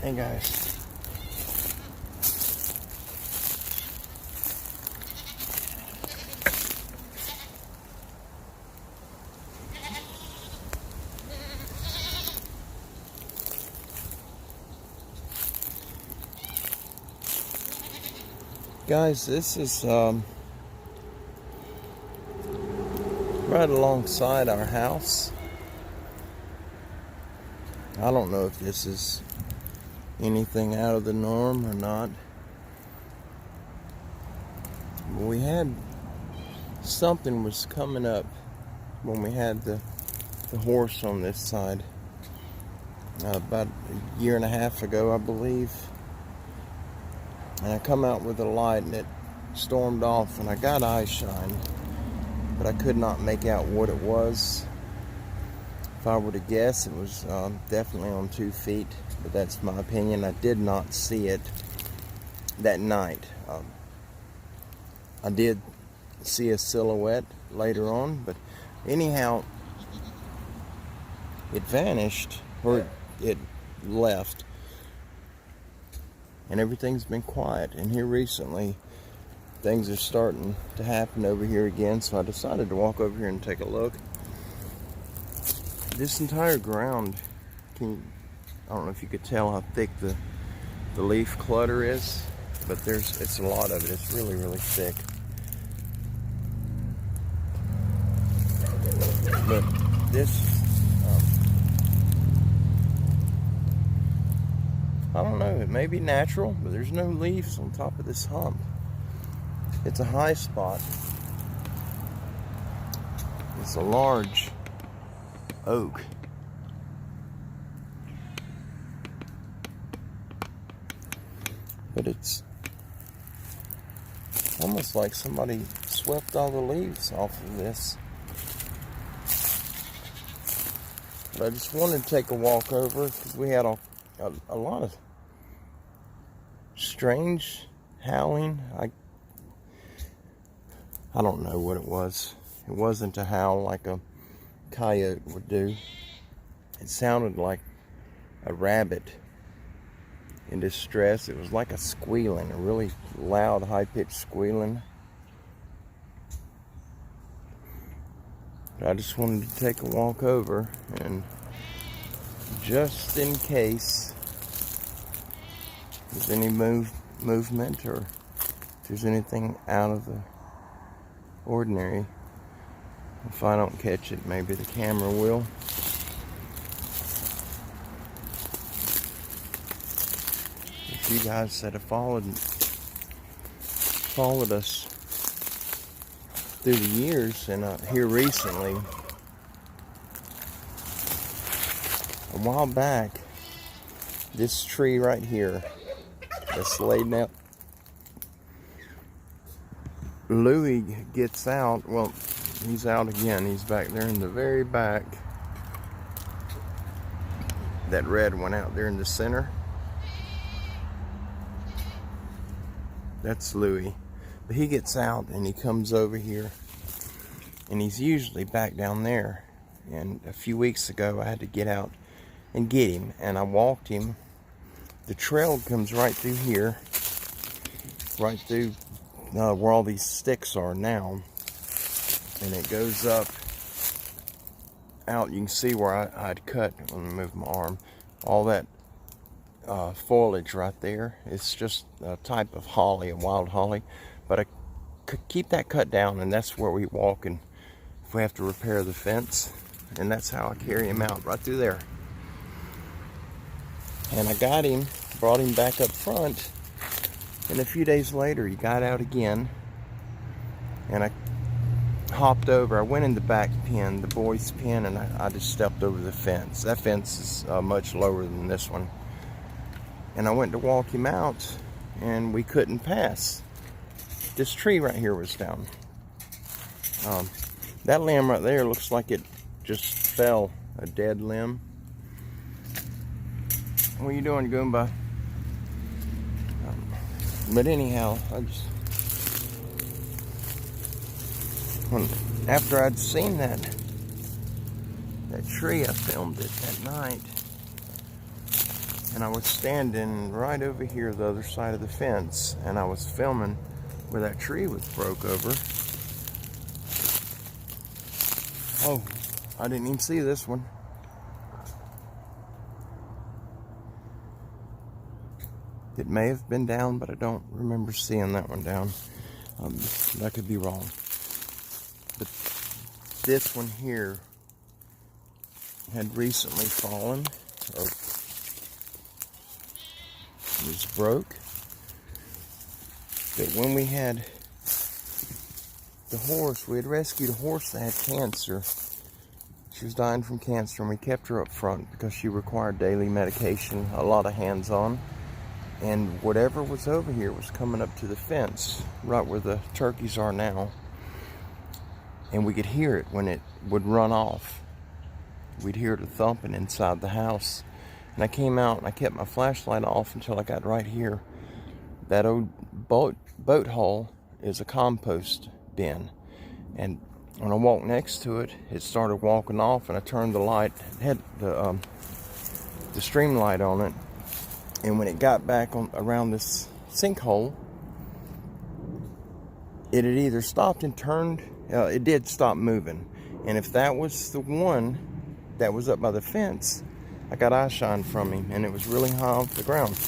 Hey guys. Guys, this is right alongside our house. I don't know if this is anything out of the norm or not. We had something was coming up when we had the horse on this side about a year and a half ago, I believe. And I come out with a light and it stormed off, and I got eye shine, but I could not make out what it was. If I were to guess, it was definitely on 2 feet, but that's my opinion. I did not see it that night. I did see a silhouette later on, but anyhow, it vanished, or it left. And everything's been quiet. And here recently, things are starting to happen over here again, so I decided to walk over here and take a look. This entire ground, I don't know if you could tell how thick the leaf clutter is, but it's a lot of it. It's really, really thick. But this, I don't know, it may be natural, but there's no leaves on top of this hump. It's a high spot. It's a large oak. But it's almost like somebody swept all the leaves off of this. But I just wanted to take a walk over because we had a lot of strange howling. I don't know what it was. It wasn't a howl like a coyote would do. It sounded like a rabbit in distress. It was like a squealing, a really loud, high-pitched squealing. But I just wanted to take a walk over, and just in case there's any movement, or if there's anything out of the ordinary. If I don't catch it, maybe the camera will. If you guys that have followed us through the years, and here recently, a while back, this tree right here that's laid out, Louis gets out. Well, he's out again. He's back there in the very back. That red one out there in the center, that's Louis. But he gets out and he comes over here, and he's usually back down there. And a few weeks ago, I had to get out and get him, and I walked him. The trail comes right through here, right through where all these sticks are now, and it goes up out. You can see where I'd cut. Let me move my arm. All that foliage right there. It's just a type of holly, a wild holly, but I keep that cut down, and that's where we walk, and if we have to repair the fence, and that's how I carry him out, right through there. And I got him, brought him back up front, and a few days later he got out again, and I hopped over. I went in the back pen, the boys' pen, and I just stepped over the fence. That fence is much lower than this one. And I went to walk him out, and we couldn't pass. This tree right here was down. That limb right there looks like it just fell, a dead limb. What are you doing, Goomba? But anyhow, after I'd seen that tree, I filmed it that night, And I was standing right over here, the other side of the fence, and I was filming where that tree was broke over. Oh, I didn't even see this one. It may have been down, but I don't remember seeing that one down. I could be wrong. But this one here had recently fallen, or was broke. But when we had the horse, we had rescued a horse that had cancer. She was dying from cancer, and we kept her up front because she required daily medication, a lot of hands-on. And whatever was over here was coming up to the fence, right where the turkeys are now. And we could hear it when it would run off. We'd hear it thumping inside the house. And I came out and I kept my flashlight off until I got right here. That old boat hull is a compost bin. And when I walked next to it, it started walking off, and I turned the light, had the stream light on it. And when it got back around this sinkhole, it had either stopped and turned. It did stop moving. And if that was the one that was up by the fence, I got eye shine from him, and it was really high off the ground.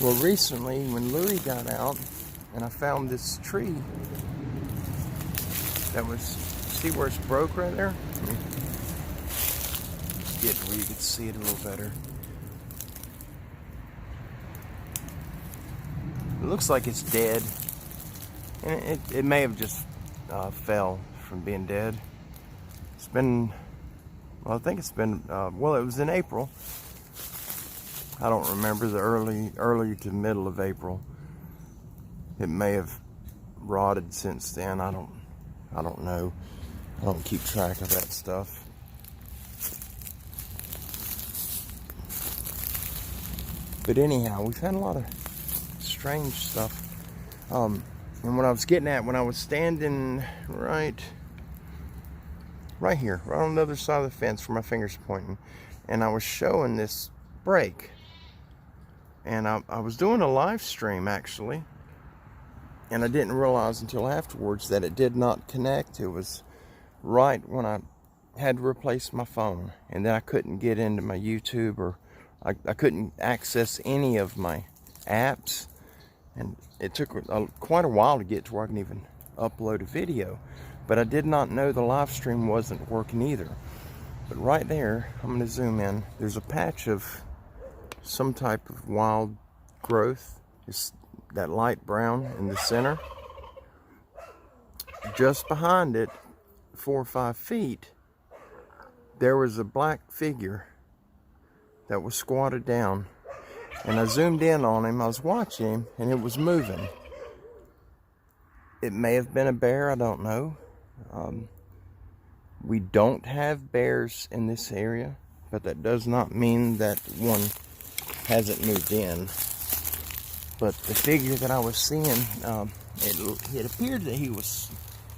Well, recently, when Louie got out, and I found this tree that was, see where it's broke right there? Let me get where you could see it a little better. It looks like it's dead, and it may have just fell from being dead. It's been, well, I think it's been, well, it was in April. I don't remember, the early to middle of April. It may have rotted since then. I don't know. I don't keep track of that stuff. But anyhow, we've had a lot of strange stuff. And what I was getting at, when I was standing right here, right on the other side of the fence where my finger's pointing, and I was showing this break. And I was doing a live stream, actually, and I didn't realize until afterwards that it did not connect. It was right when I had to replace my phone, and then I couldn't get into my YouTube, or I couldn't access any of my apps, and it took quite a while to get to where I can even upload a video. But I did not know the live stream wasn't working either. But right there, I'm going to zoom in, there's a patch of some type of wild growth. It's that light brown in the center. Just behind it, 4 or 5 feet, there was a black figure that was squatted down. And I zoomed in on him, I was watching him, and it was moving. It may have been a bear, I don't know. We don't have bears in this area, but that does not mean that one hasn't moved in. But the figure that I was seeing, it appeared that he was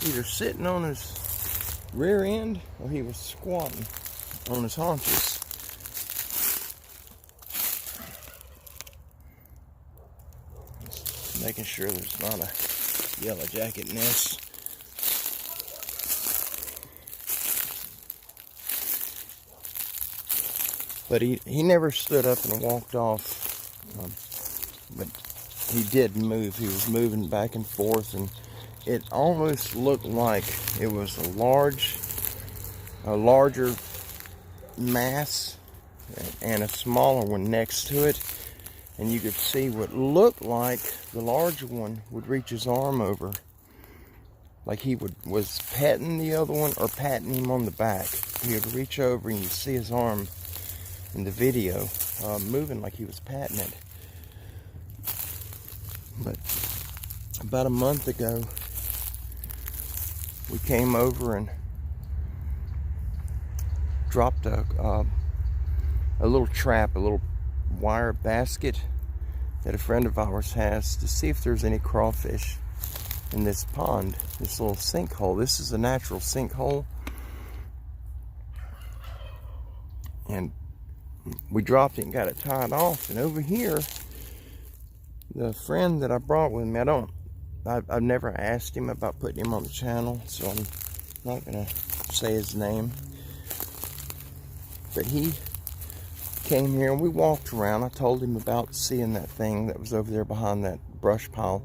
either sitting on his rear end or he was squatting on his haunches. Just making sure there's not a yellow jacket nest. But he never stood up and walked off. But he did move. He was moving back and forth, and it almost looked like it was a larger mass and a smaller one next to it. And you could see what looked like the larger one would reach his arm over, like he was petting the other one or patting him on the back. He would reach over and you see his arm in the video moving like he was patting it. But about a month ago, we came over and dropped a little trap, a little wire basket that a friend of ours has to see if there's any crawfish in this pond, this little sinkhole. This is a natural sinkhole. And we dropped it and got it tied off. And over here, the friend that I brought with me, I've never asked him about putting him on the channel, so I'm not gonna say his name. But he came here and we walked around. I told him about seeing that thing that was over there behind that brush pile.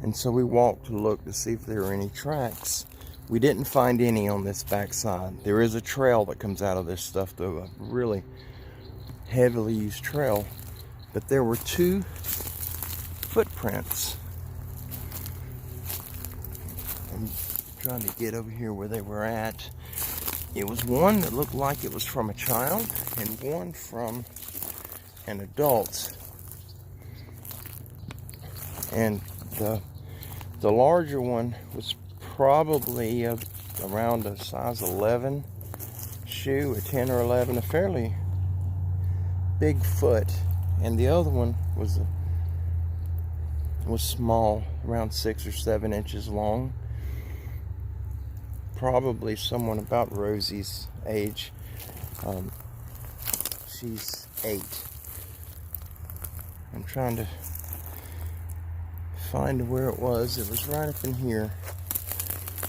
And so we walked to look to see if there were any tracks. We didn't find any on this backside. There is a trail that comes out of this stuff, though, a really heavily used trail. But there were 2 footprints. I'm trying to get over here where they were at. It was one that looked like it was from a child and one from an adult. And the larger one was probably around a size 11 shoe, a 10 or 11, a fairly big foot. And the other one was small, around 6 or 7 inches long. Probably someone about Rosie's age. She's 8. I'm trying to find where it was. It was right up in here.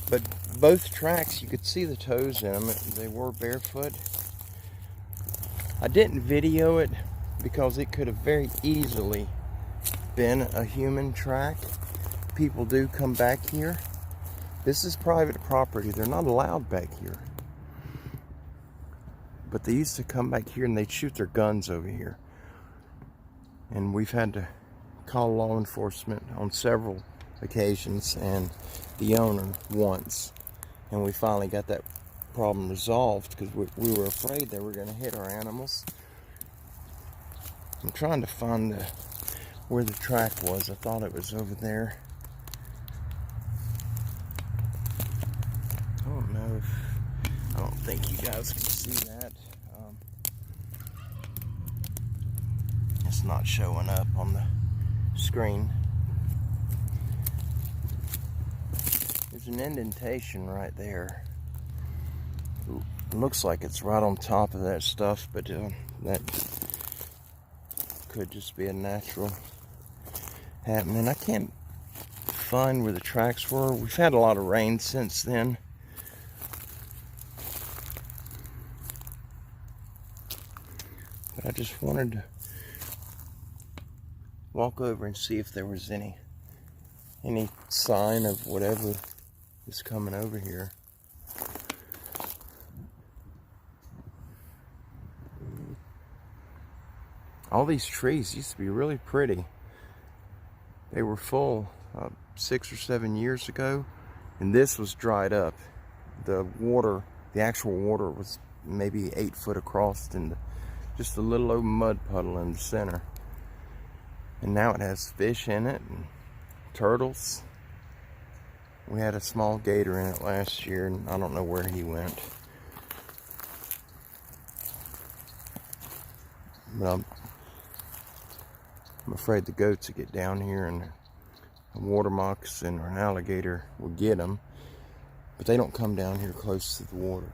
But both tracks, you could see the toes in them. They were barefoot. I didn't video it because it could have very easily been a human track. People do come back here. This is private property. They're not allowed back here. But they used to come back here and they'd shoot their guns over here. And we've had to call law enforcement on several occasions and the owner once. And we finally got that problem resolved because we were afraid they were going to hit our animals. I'm trying to find where the track was. I thought it was over there. I don't think you guys can see that. It's not showing up on the screen. There's an indentation right there. It looks like it's right on top of that stuff, but that could just be a natural happening. I can't find where the tracks were. We've had a lot of rain since then. But I just wanted to walk over and see if there was any sign of whatever is coming over here. All these trees used to be really pretty. They were full 6 or 7 years ago, and this was dried up. The water, the actual water, was maybe 8 foot across and just a little old mud puddle in the center. And now it has fish in it and turtles. We had a small gator in it last year, and I don't know where he went. But I'm afraid the goats will get down here and a water moccasin or an alligator will get them. But they don't come down here close to the water.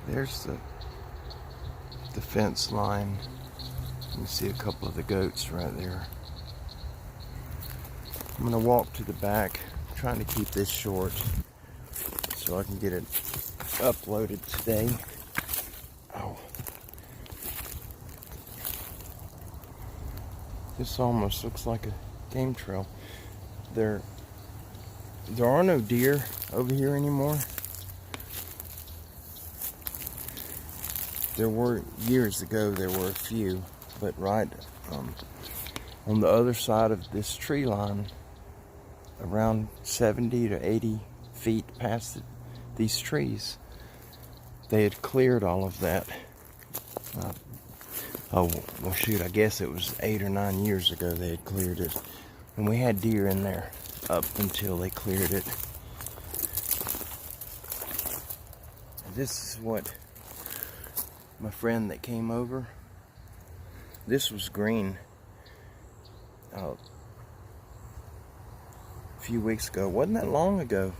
There's the fence line. You can see a couple of the goats right there. I'm gonna walk to the back. I'm trying to keep this short so I can get it uploaded today. Oh. This almost looks like a game trail. There are no deer over here anymore. There were, years ago, there were a few, but right on the other side of this tree line, around 70 to 80 feet past these trees, they had cleared all of that. Oh, well shoot, I guess it was 8 or 9 years ago they had cleared it. And we had deer in there up until they cleared it. This is what my friend that came over, this was green a few weeks ago. Wasn't that long ago.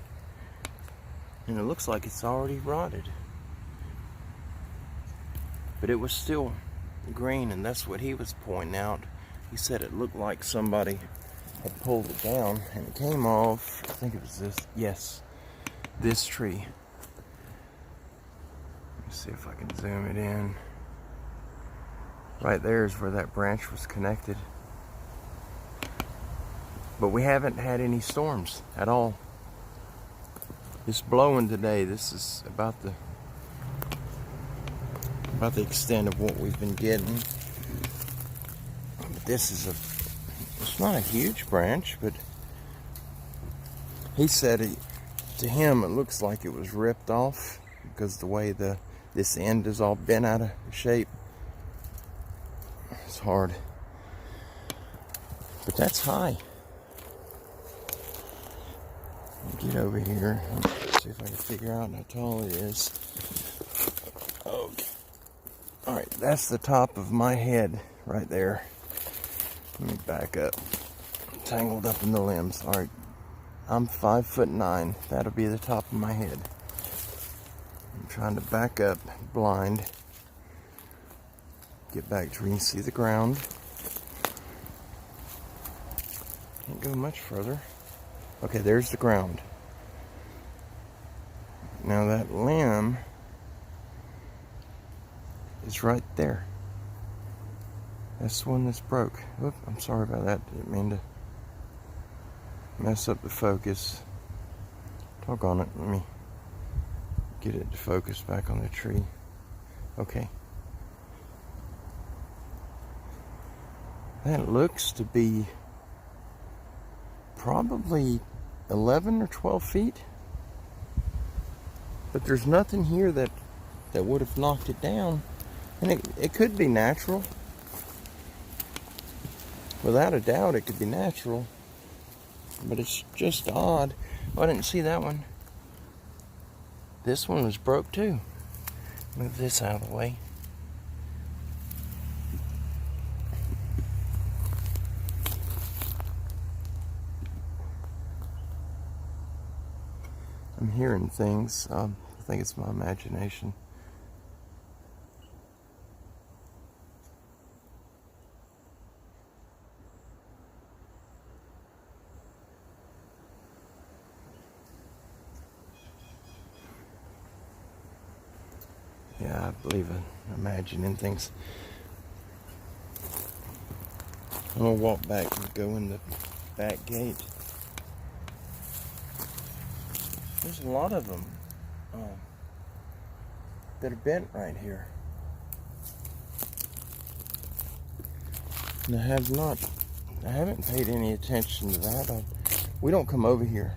And it looks like it's already rotted. But it was still green, and that's what he was pointing out. He said it looked like somebody had pulled it down, and it came off, I think it was this, yes, this tree. Let me see if I can zoom it in. Right there is where that branch was connected. But we haven't had any storms at all. It's blowing today. This is about the extent of what we've been getting. But this is it's not a huge branch, but he said to him it looks like it was ripped off because the way this end is all bent out of shape. It's hard. But that's high. Get over here. Let's see if I can figure out how tall it is. Okay. Alright, that's the top of my head right there. Let me back up. I'm tangled up in the limbs. Alright, I'm 5'9". That'll be the top of my head. I'm trying to back up blind. Get back to where you can see the ground. Can't go much further. Okay, there's the ground. Now that limb is right there. That's the one that's broke. Oop, I'm sorry about that. Didn't mean to mess up the focus. Doggone it. Let me get it to focus back on the tree. Okay. That looks to be probably 11 or 12 feet. But there's nothing here that would have knocked it down. And it could be natural. Without a doubt, it could be natural. But it's just odd. Oh, I didn't see that one. This one was broke too. Move this out of the way. I'm hearing things. I think it's my imagination. Yeah, I believe in imagining things. I'm gonna walk back and go in the back gate. There's a lot of them that are bent right here. And I haven't paid any attention to that. We don't come over here.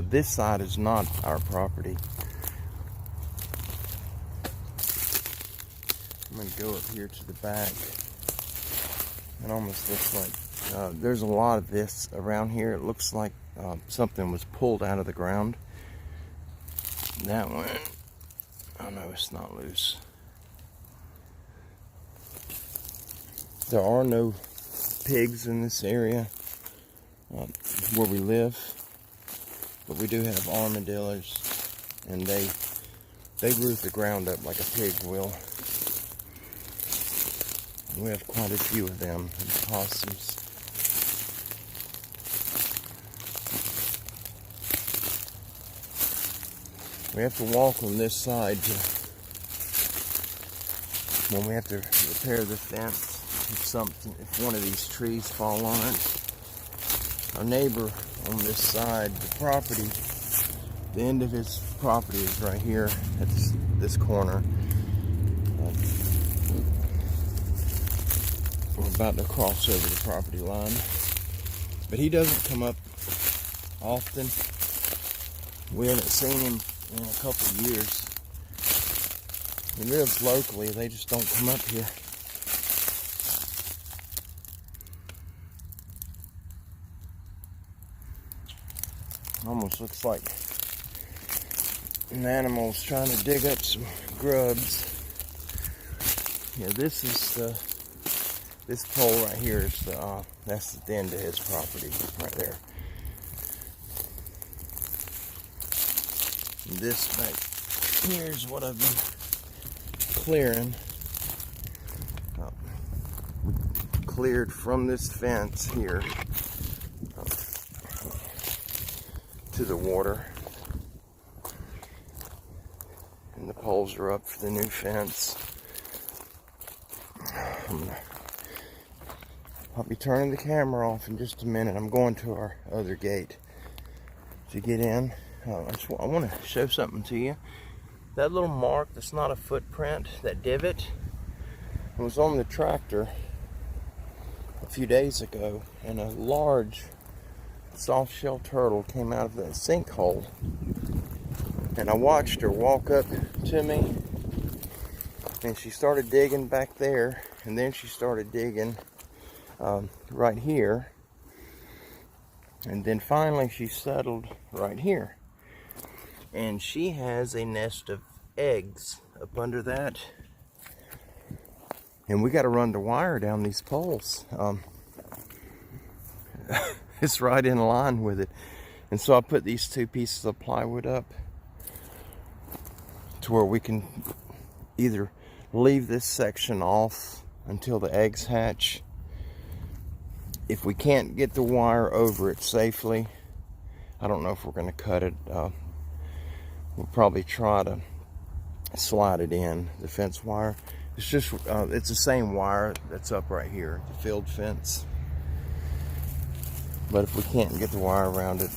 This side is not our property. I'm going to go up here to the back. It almost looks like there's a lot of this around here. It looks like something was pulled out of the ground. That one, oh no, it's not loose. There are no pigs in this area where we live, but we do have armadillos, and they root the ground up like a pig will. We have quite a few of them, and possums. We have to walk on this side when we have to repair the fence. If one of these trees fall on it. Our neighbor on this side, the property, the end of his property is right here at this corner. We're about to cross over the property line, but he doesn't come up often. We haven't seen him in a couple of years. He lives locally, they just don't come up here. Almost looks like an animal's trying to dig up some grubs. Yeah, this pole right here is that's the end of his property right there. And this back here is what I've been clearing. We cleared from this fence here to the water, and the poles are up for the new fence. I'll be turning the camera off in just a minute. I'm going to our other gate to get in. I want to show something to you. That little mark that's not a footprint, that divot, it was on the tractor a few days ago, and a large soft-shell turtle came out of that sinkhole, and I watched her walk up to me, and she started digging back there, and then she started digging right here, and then finally she settled right here, and she has a nest of eggs up under that, and we got to run the wire down these poles. It's right in line with it. And so I put these two pieces of plywood up to where we can either leave this section off until the eggs hatch. If we can't get the wire over it safely, I don't know if we're going to cut it. We'll probably try to slide it in, the fence wire. It's just, it's the same wire that's up right here, the field fence. But if we can't get the wire around it,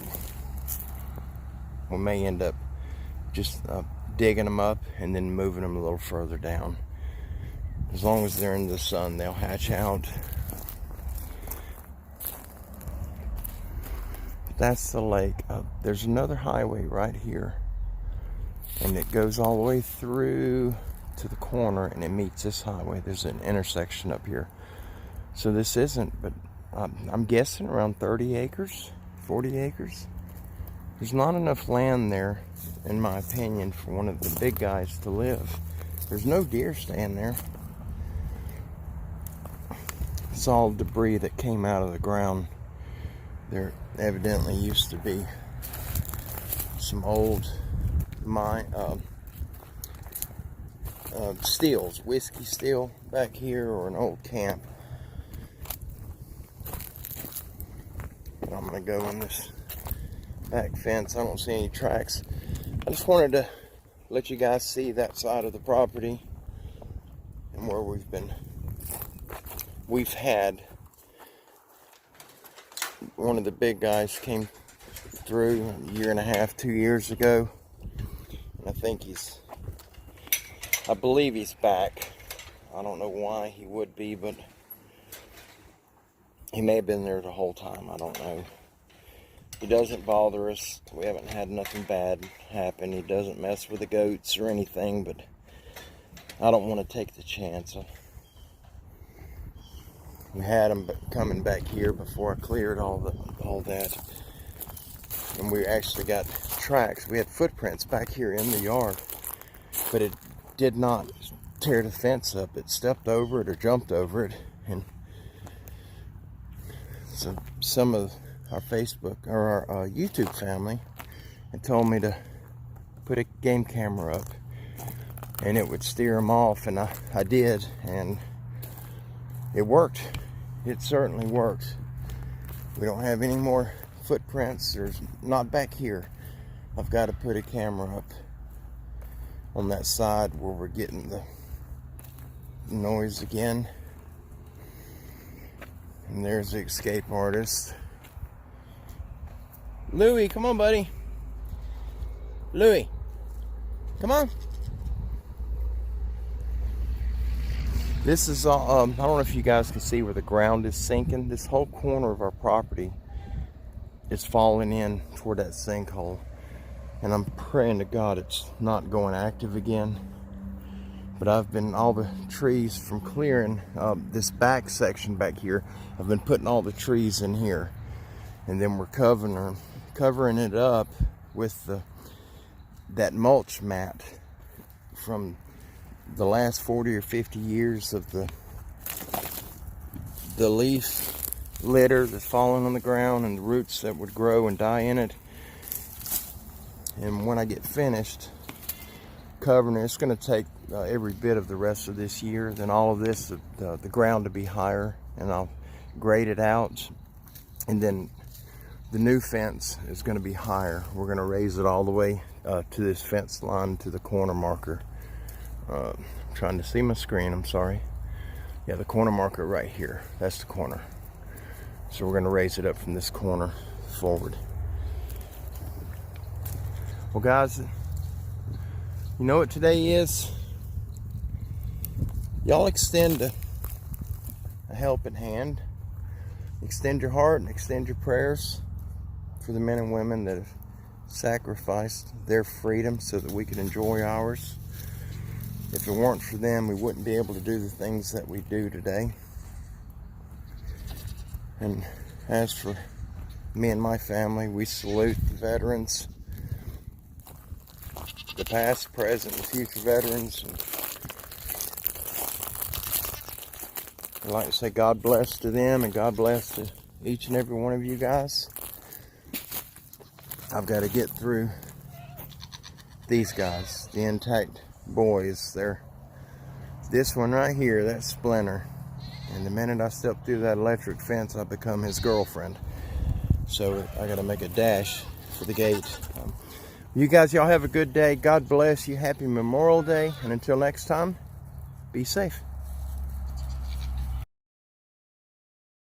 we may end up just digging them up and then moving them a little further down. As long as they're in the sun, they'll hatch out. That's the lake. There's another highway right here, and it goes all the way through to the corner, and it meets this highway. There's an intersection up here. So this isn't, but I'm guessing around 30 acres, 40 acres. There's not enough land there, in my opinion, for one of the big guys to live. There's no deer staying there. It's all debris that came out of the ground. There evidently used to be some old stills, whiskey still back here, or an old camp. I'm gonna go in this back fence. I don't see any tracks. I just wanted to let you guys see that side of the property and where we've had one of the big guys came through a year and a half, 2 years ago, and I believe he's back. I don't know why he would be, but he may have been there the whole time. I don't know. He doesn't bother us. We haven't had nothing bad happen. He doesn't mess with the goats or anything, but I don't want to take the chance. We had him coming back here before I cleared all that. And we actually got tracks. We had footprints back here in the yard, but it did not tear the fence up. It stepped over it or jumped over it, and so some of our Facebook or our YouTube family had told me to put a game camera up and it would steer them off, and I did, and it worked. It certainly worked. We don't have any more footprints. There's not back here. I've got to put a camera up on that side where we're getting the noise again. And there's the escape artist. Louie, come on, buddy. Louie, come on. This is all, I don't know if you guys can see where the ground is sinking. This whole corner of our property is falling in toward that sinkhole. And I'm praying to God it's not going active again. But I've been, all the trees from clearing this back section back here, I've been putting all the trees in here. And then we're covering it up with that mulch mat from the last 40 or 50 years of the leaf litter that's fallen on the ground and the roots that would grow and die in it. And when I get finished covering it, it's going to take every bit of the rest of this year, then all of this, the ground to be higher, and I'll grade it out, and then the new fence is going to be higher. We're going to raise it all the way to this fence line, to the corner marker. I'm trying to see my screen, I'm sorry. Yeah, the corner marker right here, that's the corner. So we're going to raise it up from this corner forward. Well guys, you know what today is? Y'all extend a helping hand. Extend your heart and extend your prayers for the men and women that have sacrificed their freedom so that we could enjoy ours. If it weren't for them, we wouldn't be able to do the things that we do today. And as for me and my family, we salute the veterans, the past, present, and future veterans. And I'd like to say God bless to them and God bless to each and every one of you guys. I've got to get through these guys, the intact boys. This one right here, that's Splinter. And the minute I step through that electric fence, I become his girlfriend. So I got to make a dash for the gate. You guys, y'all have a good day. God bless you. Happy Memorial Day. And until next time, be safe.